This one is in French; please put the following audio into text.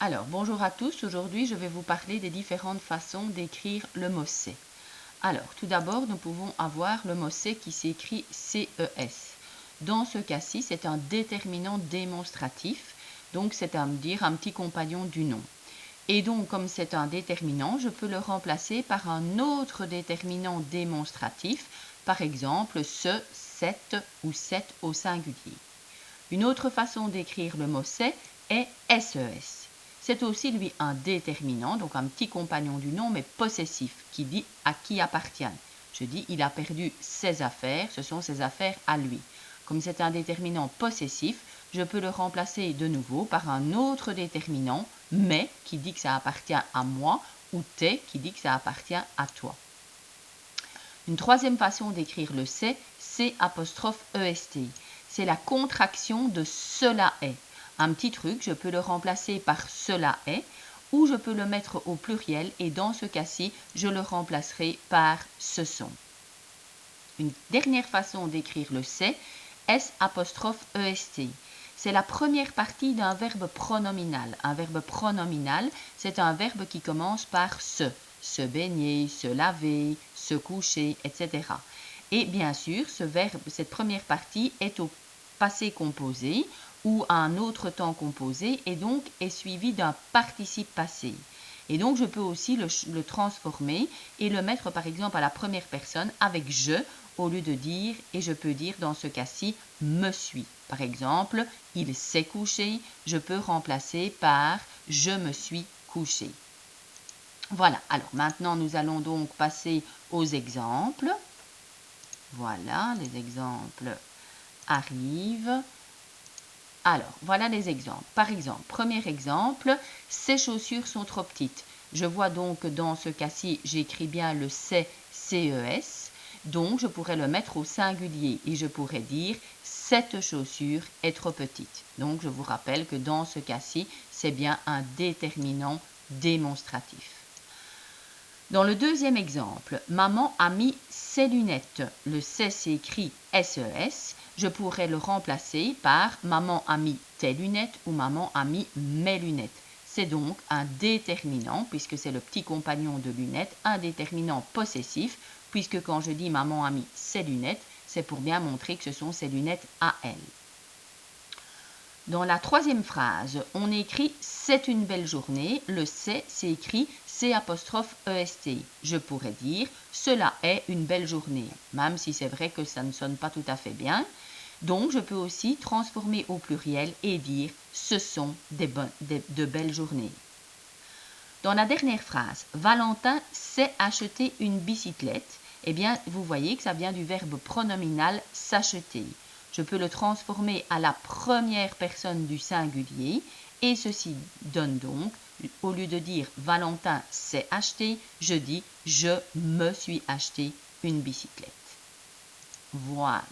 Alors, bonjour à tous. Aujourd'hui, je vais vous parler des différentes façons d'écrire le mot c'est. Alors, tout d'abord, nous pouvons avoir le mot c'est qui s'écrit CES. Dans ce cas-ci, c'est un déterminant démonstratif, donc c'est à dire un petit compagnon du nom. Et donc, comme c'est un déterminant, je peux le remplacer par un autre déterminant démonstratif, par exemple ce, cette ou cette au singulier. Une autre façon d'écrire le mot c'est est SES. C'est aussi lui un déterminant, donc un petit compagnon du nom, mais possessif, qui dit à qui appartient. Je dis il a perdu ses affaires, ce sont ses affaires à lui. Comme c'est un déterminant possessif, je peux le remplacer de nouveau par un autre déterminant, mais qui dit que ça appartient à moi, ou t'es qui dit que ça appartient à toi. Une troisième façon d'écrire le c'est est. C'est la contraction de cela est. Un petit truc, je peux le remplacer par cela est ou je peux le mettre au pluriel et dans ce cas-ci, je le remplacerai par ce sont. Une dernière façon d'écrire le c'est est. C'est la première partie d'un verbe pronominal. Un verbe pronominal, c'est un verbe qui commence par se baigner, se laver, se coucher, etc. Et bien sûr, ce verbe, cette première partie est au passé composé ou à un autre temps composé et donc est suivi d'un participe passé. Et donc, je peux aussi le transformer et le mettre par exemple à la première personne avec je au lieu de dire, et je peux dire dans ce cas-ci me suis. Par exemple, il s'est couché, je peux remplacer par je me suis couché. Voilà, alors maintenant nous allons donc passer aux exemples. Voilà, les exemples arrivent. Alors, voilà les exemples. Par exemple, premier exemple, ces chaussures sont trop petites. Je vois donc que dans ce cas-ci, j'écris bien le c'est, CES. Donc, je pourrais le mettre au singulier et je pourrais dire cette chaussure est trop petite. Donc, je vous rappelle que dans ce cas-ci, c'est bien un déterminant démonstratif. Dans le deuxième exemple, maman a mis ses lunettes. Le c'est s'écrit SES. Je pourrais le remplacer par maman a mis tes lunettes ou maman a mis mes lunettes. C'est donc un déterminant, puisque c'est le petit compagnon de lunettes, un déterminant possessif, puisque quand je dis maman a mis ses lunettes, c'est pour bien montrer que ce sont ses lunettes à elle. Dans la troisième phrase, on écrit « c'est une belle journée ». Le « c'est » s'écrit « C''est ». Je pourrais dire « cela est une belle journée », même si c'est vrai que ça ne sonne pas tout à fait bien. Donc, je peux aussi transformer au pluriel et dire « ce sont de belles journées ». Dans la dernière phrase, Valentin s'est acheté une bicyclette. Eh bien, vous voyez que ça vient du verbe pronominal s'acheter. Je peux le transformer à la première personne du singulier et ceci donne donc, au lieu de dire Valentin s'est acheté, je dis je me suis acheté une bicyclette. Voilà.